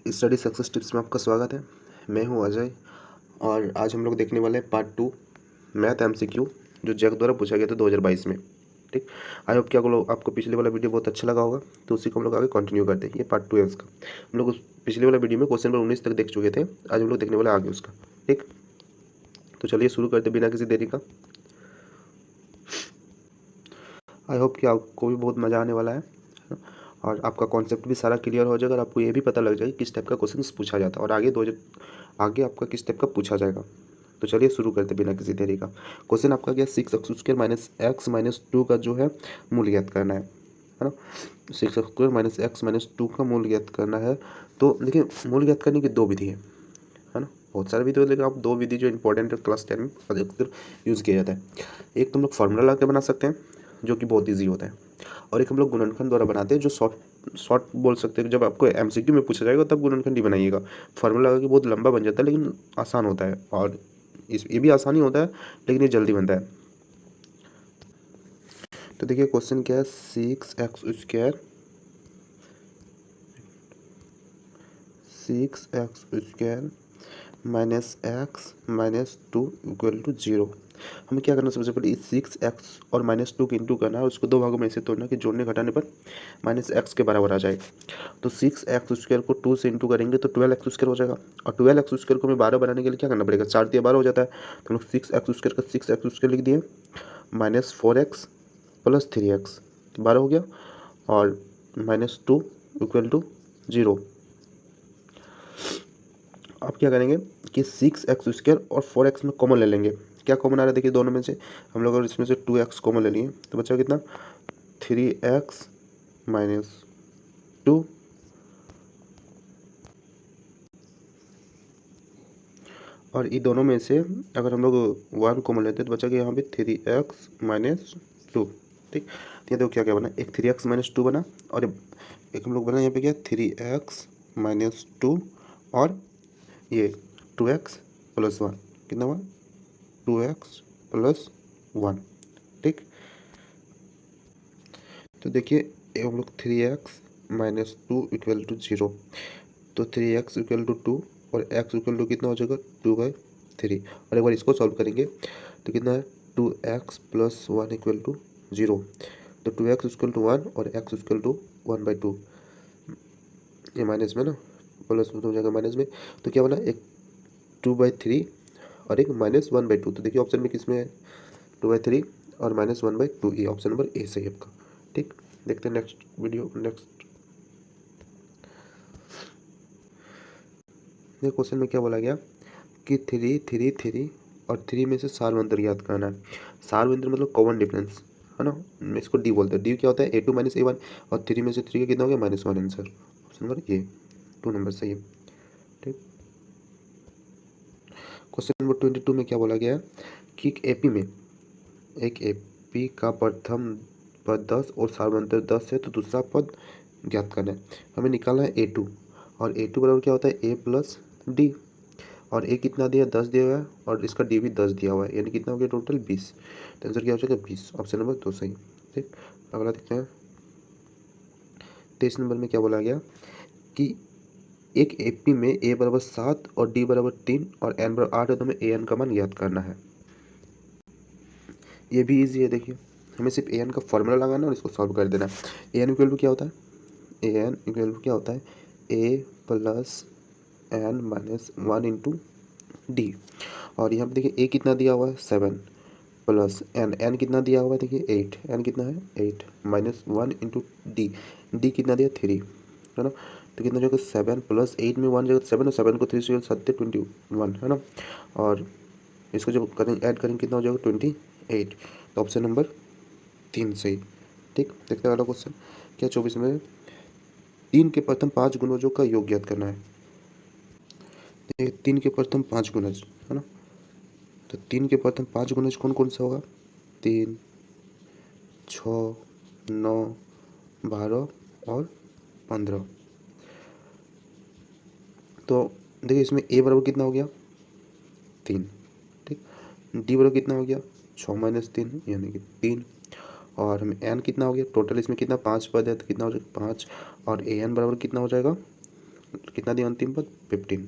Study success tips में आपका स्वागत है। मैं हूं अजय और आज हम लोग देखने वाले हैं पार्ट 2 मैथ एमसीक्यू जो जैक द्वारा पूछा गया था 2022 में। ठीक, आई होप कि आपको पिछले वाला वीडियो बहुत अच्छा लगा होगा, तो उसी को हम लोग आगे कंटिन्यू करते हैं। ये पार्ट 2 है उसका। हम लोग पिछले वाला वीडियो में क्वेश्चन नंबर 19 तक देख चुके थे। आज हम लोग देखने वाले आगे उसका। ठीक, तो चलिए शुरू करते बिना किसी देरी का। आई होप कि आपको भी बहुत मज़ा आने वाला है और आपका कॉन्सेप्ट भी सारा क्लियर हो जाएगा और आपको ये भी पता लग जाएगा किस टाइप का क्वेश्चन पूछा जाता है और आगे आपका किस टाइप का पूछा जाएगा। तो चलिए शुरू करते बिना किसी देरी का। क्वेश्चन आपका क्या, 6x² माइनस एक्स माइनस 2 का जो है मूल ज्ञात करना है ना। 6x² माइनस एक्स माइनस 2 का मूल ज्ञात करना है। तो देखिए, मूल ज्ञात करने की दो विधि है ना। बहुत सारे विधि, लेकिन आप दो विधि जो इंपॉर्टेंट है क्लास 10 में अधिकतर यूज़ किया जाता है। एक तो हम लोग फार्मूला ला के बना सकते हैं जो कि बहुत ईजी होता है, और एक हम लोग गुणनखंड द्वारा बनाते हैं जो शॉर्ट बोल सकते हैं। जब आपको एमसीक्यू में पूछा जाएगा तब गुणनखंड ही बनाइएगा। फार्मूला लगा के बहुत लंबा बन जाता है, लेकिन आसान होता है और ये भी आसानी होता है, लेकिन ये जल्दी बनता है। तो देखिए क्वेश्चन क्या है, 6x² minus X minus 2 equal to 0। हमें क्या करना, सबसे पहले इस 6x और -2 के इंटू करना है और उसको दो भागों में से तोड़ना कि जोड़ने घटाने पर -x के बराबर आ जाए। तो 6x² को 2 से इंटू करेंगे तो 12x² हो जाएगा, और 12x² को हमें 12 बनाने के लिए क्या करना पड़ेगा, 4 दिया 12 हो जाता है। तो हम लोग 6x² का 6x² लिख दिए, -4x प्लस 3x 12 हो गया, और -2 इक्वल टू 0। अब क्या करेंगे कि 6x² और 4x में कॉमन ले लेंगे। क्या कॉमन आ रहा है, देखिए दोनों में से हम लोग अगर इसमें से 2x कॉमन ले लिए तो बचा कितना, 3x माइनस 2 और ये दोनों में से अगर हम लोग 1 कॉमन लेते हैं तो बचा कि यहाँ पे 3x माइनस 2। ठीक, तो ये देखो क्या क्या बना, एक 3x माइनस 2 बना और एक हम लोग बना यहाँ पे क्या, 3x माइनस 2 और ये 2x प्लस 1 कितना हुआ, 2x प्लस 1। ठीक, तो देखिए हम लोग 3x माइनस 2 इक्वल टू 0, तो 3x इक्वल टू 2 और x इक्वल टू कितना हो जाएगा, 2/3। और एक बार इसको सॉल्व करेंगे तो कितना है, 2x प्लस 1 इक्वल टू 0। तो 2x इक्वल टू 1 और x इक्वल टू 1/2, ये माइनस में ना, प्लस में तो हो जाएगा माइनस में। तो क्या बना, एक 2/3 और एक -1/2। तो देखिए ऑप्शन में किसमें है, 2/3 और -1/2, ये ऑप्शन नंबर ए सही है आपका। ठीक, देखते हैं नेक्स्ट वीडियो। नेक्स्ट क्वेश्चन में क्या बोला गया कि 3 3 3 और 3 में से सार्वंतर ज्ञात करना है। सार्वंतर मतलब कॉमन डिफरेंस है ना, इसको डी बोलते हैं। डी क्या होता है, A2 माइनस A1, और 3 में से 3 का कितना हो गया, -1 answer. Option number A 2 number सही है। ठीक, क्वेश्चन नंबर 22 में क्या बोला गया कि एक एपी का प्रथम पद 10 और सार्वंतर 10 है तो दूसरा पद ज्ञात करना है। हमें निकालना है A2, और A2 बराबर क्या होता है, A प्लस डी, और A कितना दिया, 10 दिया हुआ है, और इसका डी भी 10 दिया हुआ है, यानी कितना हो गया टोटल 20। तो आंसर क्या हो जाएगा, 20। ऑप्शन नंबर 2 सही। ठीक, अगला देखते हैं। 23 नंबर में क्या बोला गया कि एक एपी में A बराबर 7 और D बराबर 3 और N बराबर 8 है, तो हमें AN का मान ज्ञात करना है। ये भी इजी है, देखिए हमें सिर्फ AN का फॉर्मूला लगाना है और इसको सॉल्व कर देना है। AN इक्वल टू क्या होता है, AN इक्वल टू क्या होता है, A plus N minus 1 into D. और यहाँ पे देखिए A कितना दिया हुआ है, 7 प्लस N कितना दिया हुआ है, देखिए 8, N कितना है 8 माइनस 1 इंटू डी कितना दिया 3 है ना। तो कितना जाएगा, 7 प्लस 8 में 1 जगह 7 और 7 को 3 से 7 21 है ना, और इसको जब करेंगे ऐड करेंगे कितना हो जाएगा 28। तो ऑप्शन नंबर 3 सही। ठीक, देखते हैं अगला क्वेश्चन क्या, 24 में 3 के प्रथम 5 गुणजों का योग ज्ञात करना है। 3 के प्रथम 5 गुणज है ना, तो 3 के प्रथम 5 गुणज कौन कौन सा होगा, 3 6 9 12 और 15। तो देखिए इसमें A बराबर कितना हो गया, 3। ठीक, D बराबर कितना हो गया, 6 माइनस 3 यानी कि 3, और हमें N कितना हो गया, टोटल इसमें कितना 5 पद है तो कितना हो जाएगा 5, और AN बराबर कितना हो जाएगा कितना दिया अंतिम पद 15।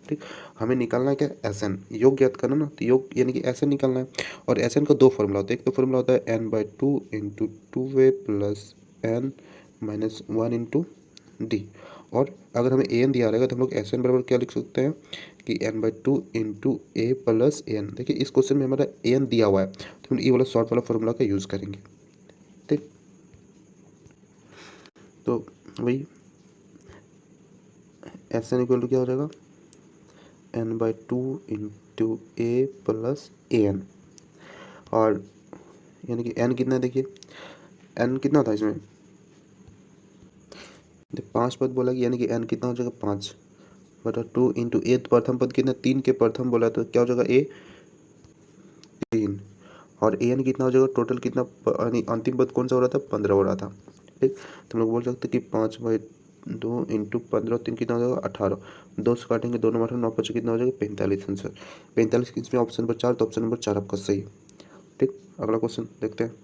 ठीक, हमें निकालना है क्या, एस एन, योग ज्ञात करना ना, तो योग यानी कि एस एन निकालना है। और एस एन का दो फॉर्मूला होता है, एक तो फॉर्मूला होता है n/2 into 2a plus n minus 1 into D. और अगर हमें ए एन दिया रहेगा तो हम लोग एस एन बराबर क्या लिख सकते हैं कि n/2 इंटू ए प्लस एन। देखिए इस क्वेश्चन में हमारा ए एन दिया हुआ है तो हम ये वाला शॉर्ट वाला फॉर्मूला का यूज़ करेंगे। ठीक, तो वही एस एन इक्वल टू क्या हो जाएगा, n/2 into A plus A N. और यानी कि n कितना है, देखिए n कितना था इसमें, 5 पद बोला कि यानी कि n कितना हो जाएगा 5/2 इंटू ए, प्रथम पद कितना 3 के प्रथम बोला तो क्या हो जाएगा ए 3। और ए एन कितना हो जाएगा टोटल कितना, यानी अंतिम पद कौन सा हो रहा था 15 हो रहा था। ठीक, तो हम लोग बोल सकते कि 5/2 इंटू 15 3 कितना हो जाएगा 18। 2 से काटेंगे 2 नंबर 9 5 कितना हो जाएगा 45 आंसर। 45 इसमें ऑप्शन नंबर 4, तो ऑप्शन नंबर 4 आपका सही है। ठीक, अगला क्वेश्चन देखते हैं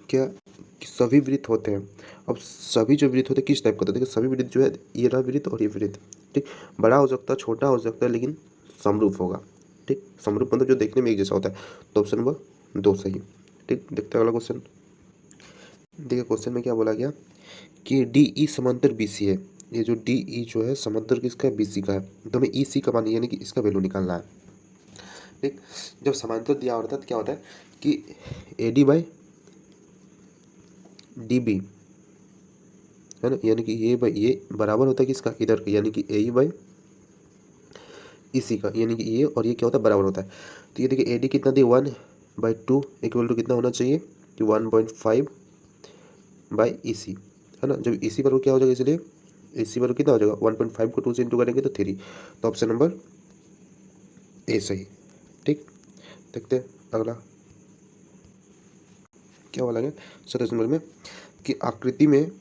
क्या कि सभी वृत्त होते हैं। अब सभी जो वृत्त होते हैं किस टाइप का होता है, देखिए सभी वृत्त जो है ये रहा वृत्त और ये वृत्त। ठीक, बड़ा हो सकता है छोटा हो सकता है लेकिन समरूप होगा। ठीक, समरूप मतलब जो देखने में एक जैसा होता है, तो ऑप्शन नंबर 2 सही। ठीक, देखते हैं अगला क्वेश्चन। देखिए क्वेश्चन में क्या बोला गया कि डी ई समांतर बी सी है। ये जो डी ई जो है समांतर किसका है, बी सी का है, तो हमें ई सी का मान यानी कि इसका वैल्यू निकालना है। ठीक, जब समांतर दिया होता है तो क्या होता है कि A D by D B है ना, यानी कि ये बाई ये बराबर होता है किसका, इधर का, यानी कि ए ई बाई इसी का, यानी कि ये और ये क्या होता है बराबर होता है। तो ये देखिए ए डी कितना दिया 1/2 इक्वल टू कितना होना चाहिए कि 1.5 बाई ई सी है ना। जब इसी पर क्या हो जाएगा, इसलिए इसी पर कितना हो जाएगा 1.5 को 2 से इंटू करेंगे तो 3, तो ऑप्शन नंबर ए सही। ठीक, देखते हैं अगला क्या बोला गया 27 नंबर में कि आकृति में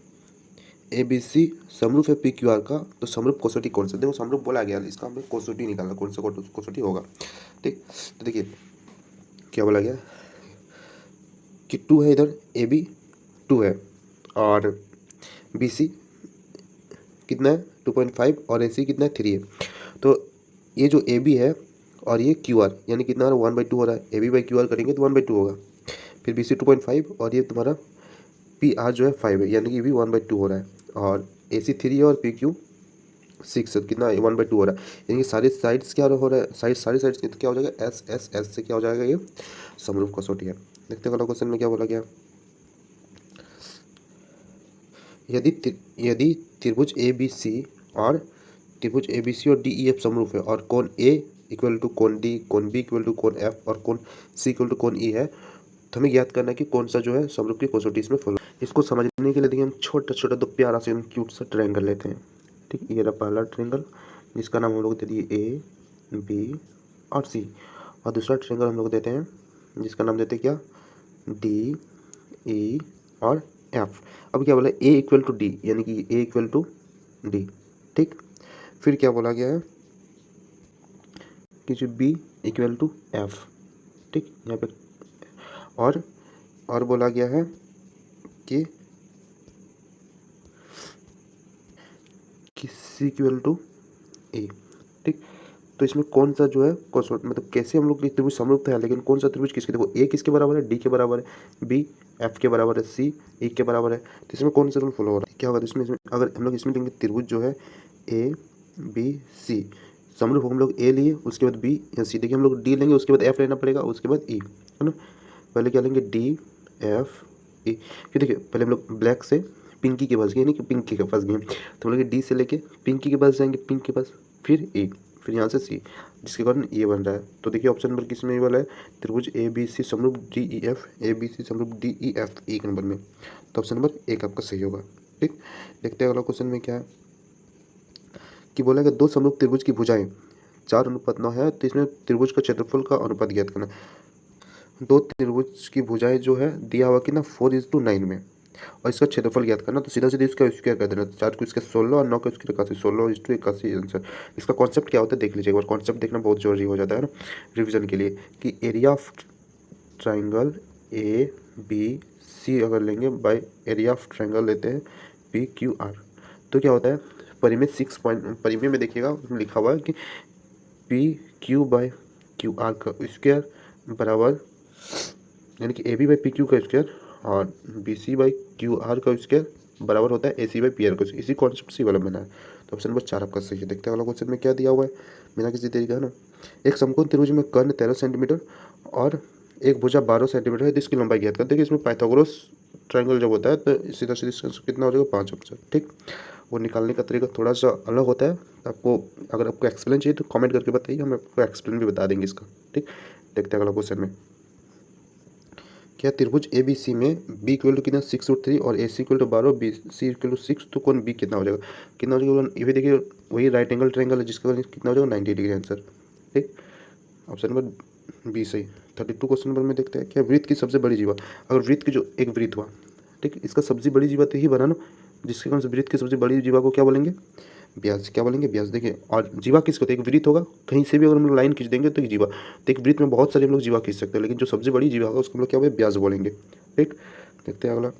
ए बी सी समरूप है पी क्यू आर का, तो समरूप कसौटी कौन सा, देखो समरूप बोला गया इसका हमें कसौटी निकालना, कौन सा कसौटी होगा। ठीक, तो देखिए क्या बोला गया कि 2 है इधर, ए बी 2 है और बी सी कितना है 2.5 और ए सी कितना है 3 है। तो ये जो ए बी है और ये क्यू आर यानी कितना 1/2 हो रहा है, A B by Q R करेंगे तो 1/2 होगा। फिर बी सी 2.5 और ये तुम्हारा पी आर जो है 5 है, यानी कि भी 1/2 हो रहा है। और ए सी 3 है और पी क्यू 6 है, कितना 1/2 हो रहा है। यानी कि सारे साइड्स क्या हो रहा है, सारी साइड्स तो क्या हो जाएगा एस एस एस से क्या हो जाएगा, ये समरूप कसौटी है। देखते हैं क्वेश्चन में क्या बोला गया, यदि त्रिभुज ए बी सी और त्रिभुज ए बी सी और डी ई एफ समरूप है और कोण ए इक्वल टू कोण डी, कोण बी इक्वल टू कोण एफ और कोण सी इक्वल टू कोण ई है, तो हमें ज्ञात करना है कि कौन सा जो है समरूप की कसौटी इसमें फॉलो। इसको समझने के लिए देखिए हम छोटा छोटा दो प्यारा से क्यूट सा ट्रायंगल लेते हैं। ठीक, ये रहा पहला ट्रायंगल जिसका नाम हम लोग दे दिए ए बी और सी, और दूसरा ट्रायंगल हम लोग देते हैं जिसका नाम देते हैं क्या, डी ई और एफ। अब क्या बोला ए इक्वल टू डी, यानी कि ए इक्वल टू डी। ठीक, फिर क्या बोला गया है कि जो बी इक्वल टू एफ। ठीक, यहाँ पे और बोला गया है कि सी इक्वल टू ए। ठीक, तो इसमें कौन सा जो है कसौटी, मतलब कैसे हम लोग त्रिभुज समरूप है, लेकिन कौन सा त्रिभुज किसके, देखो ए किसके बराबर है, डी के बराबर है, बी एफ के बराबर है, सी ई के बराबर है, तो इसमें कौन सा रूल फॉलो हो रहा है, क्या होगा तो इसमें अगर हम लोग इसमें लेंगे त्रिभुज जो है ए बी सी समरूप, हम लोग ए लिए उसके बाद बी या सी, देखिए हम लोग डी लेंगे उसके बाद एफ लेना पड़ेगा उसके बाद ई है ना। पहले क्या लेंगे डी एफ ई, फिर देखिए पहले हम लोग ब्लैक से पिंकी के पास गए, नहीं कि पिंकी के पास गए, तो हम लोग डी से लेके पिंकी के पास जाएंगे, पिंक के पास फिर ई, फिर यहाँ से सी, जिसके कारण ये बन रहा है। तो देखिए ऑप्शन नंबर किस में वाला है, त्रिभुज ए बी सी समरूप D E F, A B C समरूप डी ई एफ एक नंबर में, तो ऑप्शन नंबर एक आपका सही होगा। ठीक, देखते हैं अगला क्वेश्चन में क्या है कि बोला कि दो समरूप त्रिभुज की भुजाएं 4:9 है, तो इसमें त्रिभुज का क्षेत्रफल का अनुपात ज्ञात करना। दो त्रिभुज की भुजाएं जो है दिया हुआ कि ना 4:9 में, और इसका क्षेत्रफल ज्ञात करना, तो सीधा सीधा इसका स्क्वायर कर देना, 4 को इसके 16 और 9 को इसके 81, 16:81 आंसर। इसका कॉन्सेप्ट क्या होता है देख लीजिए एक बार, कॉन्सेप्ट देखना बहुत जरूरी हो जाता है ना रिवीजन के लिए, कि area of triangle A B C अगर लेंगे बाय एरिया ऑफ ट्राइंगल लेते हैं पी क्यू आर, तो क्या होता है परिमेय 6 पॉइंट परिमेय में देखिएगा उसमें लिखा हुआ है कि P Q by Q R का स्क्वायर बराबर, यानी कि A B by P Q का स्क्वायर और B C by Q R का स्क्वायर बराबर होता है A C by P R का स्क्वायर। इसी कॉन्सेप्ट से वाला बना है। तो ऑप्शन नंबर 4 आपका सही है। देखते हैं वाला क्वेश्चन में क्या दिया हुआ है बिना किसी देरी का, है ना। एक समकोण त्रिभुज में कर्ण 13 सेंटीमीटर और एक भुजा 12 सेंटीमीटर है, जिसकी लंबाई ज्ञात करते हैं। इसमें पाइथागोरस ट्रायंगल जब होता है तो सीधा सीधा कितना हो जाएगा 5 ऑप्शन, ठीक। वो निकालने का तरीका थोड़ा सा अलग होता है। आपको अगर आपको एक्सप्लेन चाहिए तो कमेंट करके बताइए, हम आपको एक्सप्लेन भी बता देंगे इसका, ठीक। देखते हैं अगला क्वेश्चन में क्या त्रिभुज ए बी सी में बी इक्वल टू कितना 6√3 और A C equal to 12 B C equal to 6, तो कौन बी कितना हो जाएगा, कितना हो जाएगा। ये भी देखिए वही राइट एंगल ट्रायंगल है जिसका कितना हो जाएगा 90 डिग्री आंसर, ठीक। ऑप्शन नंबर बी सही। 32 क्वेश्चन नंबर में देखते हैं क्या वृत्त की सबसे बड़ी जीवा, अगर वृत्त की जो एक वृत्त हुआ, ठीक, इसका सबसे बड़ी जीवा तो यही बना ना, जिसके कारण से वृत्त की सबसे बड़ी जीवा को क्या बोलेंगे, ब्याज। क्या बोलेंगे, ब्याज। देखिए और जीवा किसको, तो एक वृत्त होगा, कहीं से भी अगर हम लोग लाइन खींच देंगे तो एक जीवा, तो एक वृत्त में बहुत सारे हम लोग जीवा खींच सकते हैं, लेकिन जो सबसे बड़ी जीवा होगा उसको हम लोग क्या बोलेंगे, ब्याज बोलेंगे, ठीक। देखते हैं अगला,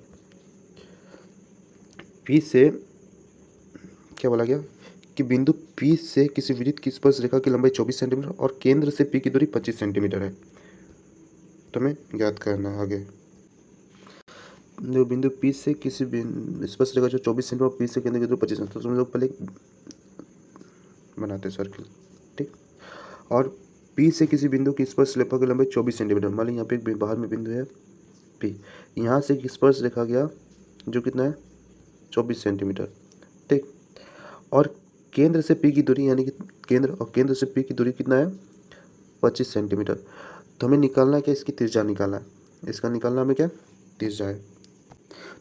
पी से क्या बोला गया कि बिंदु पी से किसी वृत्त की स्पर्श रेखा की लंबाई 24 सेंटीमीटर और केंद्र से पी की दूरी 25 सेंटीमीटर है, तो हमें ज्ञात करना है आगे। बिंदु पी से किसी स्पर्श रेखा जो 24 सेंटीमीटर और पी से केंद्र की दूरी 25 सेंटीमीटर, तो हम लोग पहले बनाते हैं सर्किल, ठीक। और पी से किसी बिंदु की स्पर्श रेखा की लंबाई 24 सेंटीमीटर, मान लीजिए यहाँ पे एक बाहर में बिंदु है पी, यहाँ से एक स्पर्श रेखा गया जो कितना है 24 सेंटीमीटर, ठीक। और केंद्र से पी की दूरी, यानी कि केंद्र से पी की दूरी कितना है 25 सेंटीमीटर, तो हमें निकालना है क्या, इसकी त्रिज्या निकालना है, इसका निकालना हमें क्या त्रिज्या है।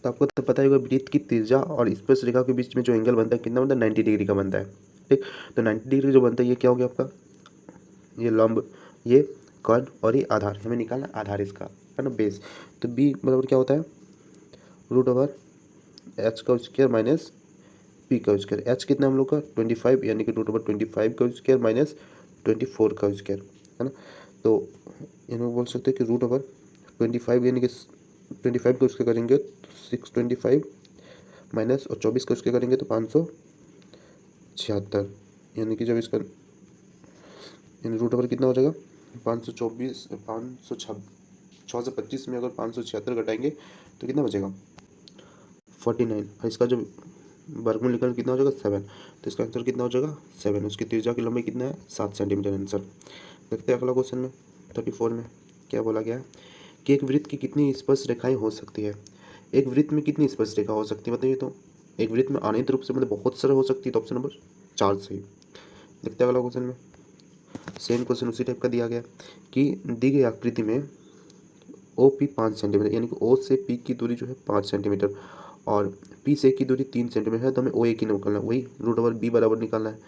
तो आपको तो पता ही होगा वृत्त की त्रिज्या और स्पर्श रेखा के बीच में जो एंगल बनता है कितना बनता है 90 डिग्री का बनता है, ठीक। तो 90 डिग्री जो बनता है ये क्या हो गया आपका, ये लंब, ये कर्ण और ये आधार, हमें निकालना आधार इसका, है ना, बेस। तो बी बराबर क्या होता है √/, एच का स्क्वायर माइनस पी का स्क्वायर। एच कितना हम लोग का 25, यानी कि √25 का स्क्वायर माइनस 24 का स्क्वायर, है ना। तो इन्हें बोल सकते हैं कि √25 यानी कि 25 का स्क्वायर करेंगे तो 625 माइनस और 24 का स्क्वायर करेंगे तो 576, यानी कि जब इसका √/ कितना हो जाएगा 524, 625 में अगर 576 घटाएंगे तो कितना बचेगा 49, और इसका जो वर्गमूल निकल कितना हो जाएगा 7, तो इसका आंसर कितना हो जाएगा 7। उसकी त्रिज्या की लंबाई कितना है 7 सेंटीमीटर आंसर। देखते हैं अगला क्वेश्चन में 34 में क्या बोला गया है कि एक वृत्त की कितनी स्पर्श रेखाएं हो सकती है, एक वृत्त में कितनी स्पर्श रेखा हो सकती है बताइए। तो एक वृत्त में अनियत रूप से मतलब बहुत सारे हो सकती है, तो ऑप्शन नंबर 4 सही। देखते हैं अगला क्वेश्चन में, सेम क्वेश्चन उसी टाइप का दिया गया कि दी गई आकृति में ओ पी 5 सेंटीमीटर, यानी कि ओ से पी की दूरी जो है 5 सेंटीमीटर और पी से की दूरी 3 सेंटीमीटर है, तो हमें ओ ए की निकालना है, वही √/ बी बराबर निकालना है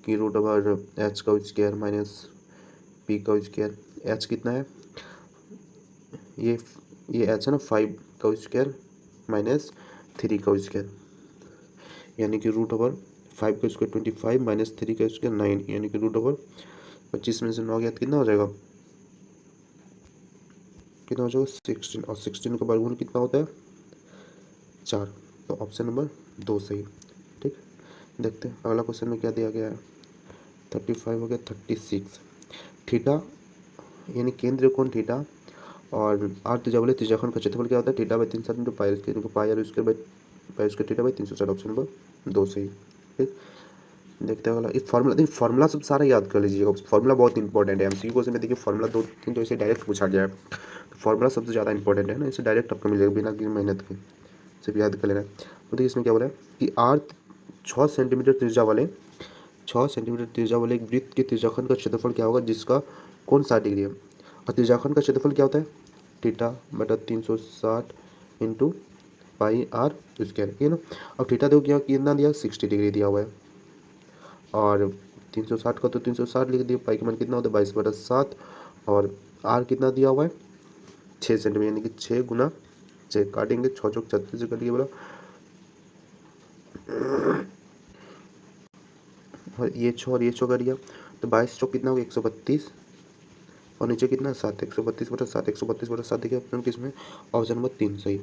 कि √/ एच का स्क्वायर माइनस पी का स्क्वायर। एच कितना है, ये एच है ना 5 का स्क्वायर माइनस 3 का स्क्वायर, यानी कि √/ 5 का स्क्वायर 25 माइनस 3 का स्क्वायर 9, यानी कि √/ 25 में से 9 गया तो कितना हो जाएगा, कितना हो जाएगा 16, और 16 का वर्गमूल कितना होता है 4, तो ऑप्शन नंबर 2 सही, ठीक। देखते हैं अगला क्वेश्चन में क्या दिया गया है 35 हो गया 36, थीटा यानी केंद्र कोण थीटा और आर त्रिज्या वाले त्रिज्याखंड का क्षेत्रफल क्या होता है theta by 360 into pi square into pi R square by pi square theta by 360, option number 2 सही, ठीक। देखते हैं अगला, इस फार्मूला सब सारा याद कर लीजिएगा, फार्मूला बहुत इंपॉर्टेंट है। एमसीक्यू क्वेश्चन में देखिए फार्मूला 2-3 तो इसे डायरेक्ट पूछा गया है, तो फार्मूला सबसे ज़्यादा इंपॉर्टेंट है ना, इसे डायरेक्ट आपको मिलेगा बिना की मेहनत के, सिर्फ याद कर लेना है। तो देखिए इसमें क्या बोला है कि आर 6 सेंटीमीटर त्रिज्या वाले 6 सेंटीमीटर त्रिज्या वाले एक वृत्त के त्रिज्याखंड का क्षेत्रफल क्या होगा जिसका कोण 60 डिग्री है, और त्रिज्याखंड का क्षेत्रफल क्या होता है थीटा बटा 360 इंटू पाई आर स्क्वायर, ये ना। अब थीटा देखो क्या कितना दिया 60 डिग्री दिया हुआ है, और 360 का तो 360 लिख दिया, पाई का मान कितना होता है 22/7, और आर कितना दिया हुआ है 6 सेंटीमीटर, यानी कि 6 गुना 6 काटेंगे 6 चौक 36 से कटिए बोला, और ये 6 और ये 6 कर दिया तो 22 चौक कितना होगा 132, और नीचे कितना 7, 132/7, 132/7 देखिए ऑप्शन किसमें, ऑप्शन नंबर 3 सही,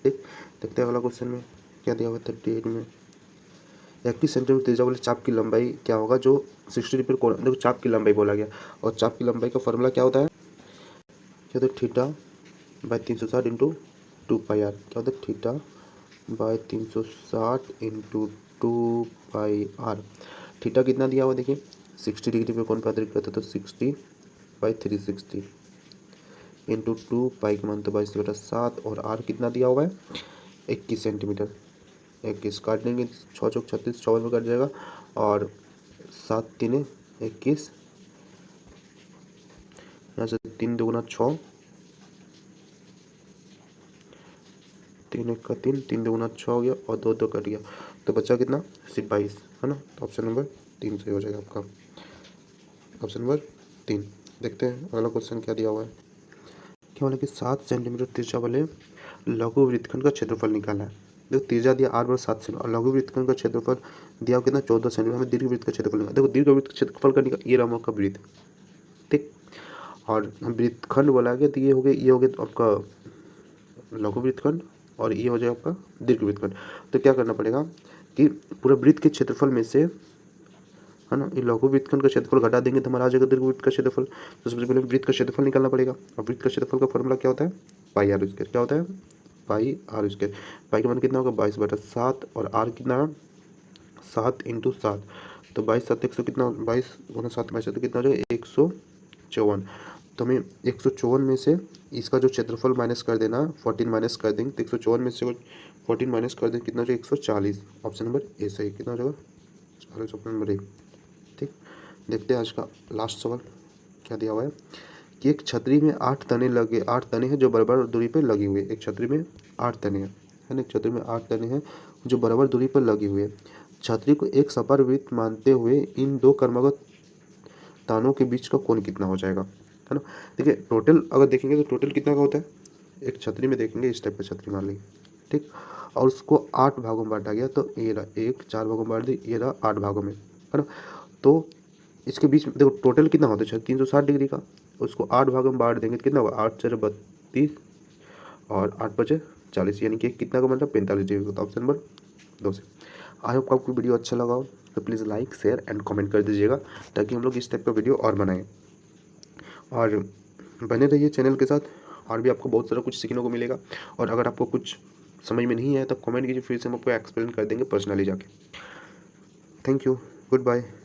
ठीक। देखते हैं अगला क्वेश्चन में क्या दिया हुआ है 38 में 21 सेंटीमीटर त्रिज्या वाले चाप की लंबाई क्या होगा जो 60 डिग्री पर कोण, देखो चाप की लंबाई बोला गया और चाप की लंबाई का फॉर्मूला क्या होता है, क्या होता है theta by 360 into 2 pi R, क्या होता है theta by 360 into 2 pi R. Theta कितना दिया हुआ देखिए 60 डिग्री पे कौन पैदा करता है तो 60/360 इंटू 2 पाई का मान तो 22/7 और आर कितना दिया हुआ है 21 सेंटीमीटर। 21 काट देंगे 6 चौक 36 54 में कट जाएगा और 7 3 21, यहाँ से 3 2 6, 3 1 का 3, 3 2 6 हो गया और 2 2 कट गया तो बचा कितना सिर्फ 22 है ना। तो ऑप्शन नंबर 3 सही हो जाएगा आपका, ऑप्शन नंबर 3। देखते हैं अगला क्वेश्चन क्या दिया हुआ है। क्या बोला कि 7 सेंटीमीटर त्रिज्या वाले लघु वृत्तखंड का क्षेत्रफल निकालना है। देखो त्रिज्या दिया r बराबर 7 सेंटीमीटर और लघु वृत्तखंड का क्षेत्रफल दिया कितना 14 सेंटीमीटर। हमें दीर्घ वृत्त का क्षेत्रफल निकालना। देखो दीर्घ वृत्त का क्षेत्रफल का निकाल, ये रहा आपका वृत्त, ठीक, और वृत्तखंड बोला गया तो ये हो गया तो आपका लघु वृत्तखंड और ये हो जाएगा आपका दीर्घ वृत्तखंड। तो क्या करना पड़ेगा कि पूरे वृत्त के क्षेत्रफल में से है ना, ये लघु वृत्तखंड का क्षेत्रफल घटा देंगे तो हमारा आ जाएगा दीर्घ वृत्त का क्षेत्रफल। तो सबसे पहले वृत्त का क्षेत्रफल निकालना पड़ेगा और वृत्त का क्षेत्रफल का फॉर्मूला क्या होता है पाई आर स्क्वायर। क्या होता है पाई आर स्क्वायर। पाई का मान कितना होगा 22/7 और आर कितना है 7 इंटू 7 तो 22 7 100 कितना 22 गुना 7 22 तो कितना हो जाएगा 154। तो हमें 154 में से इसका जो क्षेत्रफल माइनस कर देना 14 माइनस कर देंगे तो 154 में से 14 माइनस कर देंगे कितना हो जाएगा 140। ऑप्शन नंबर ए सही, कितना हो जाएगा 40, ऑप्शन नंबर ए, ठीक। देखते हैं आज का लास्ट सवाल क्या दिया हुआ है कि एक छतरी में 8 तने लगे, 8 तने हैं जो बराबर दूरी पर लगी हुई है। एक छतरी में 8 तने हैं, है ना, एक छतरी में 8 तने हैं जो बराबर दूरी पर लगी हुई है। छतरी को एक सपाट वृत्त मानते हुए इन दो क्रमागत तानों के बीच का कोण कितना हो जाएगा, है ना। देखिए टोटल अगर देखेंगे तो टोटल कितना का होता है, एक छतरी में देखेंगे इस टाइप का छतरी मान ली, ठीक, और उसको 8 भागों में बांटा गया तो ये रहा 1 4 भागों में बांट दी, ये रहा 8 भागों में, है ना। तो इसके बीच में देखो टोटल कितना होता है 360 डिग्री का, उसको 8 भागों में बांट देंगे तो कितना होगा 8 4 32 और 8 5 40 यानी कि कितना का मतलब 45 डिग्री का। ऑप्शन नंबर 2 से। आई होप आपको वीडियो अच्छा लगा हो तो please like share and comment कर दीजिएगा ताकि हम लोग इस टाइप का वीडियो और बनाएं और बने रहिए चैनल के साथ और भी आपको बहुत सारा कुछ सीखने को मिलेगा। और अगर आपको कुछ समझ में नहीं आया तो कमेंट कीजिए, फिर से हम आपको एक्सप्लेन कर देंगे पर्सनली जाके। Thank you, good bye.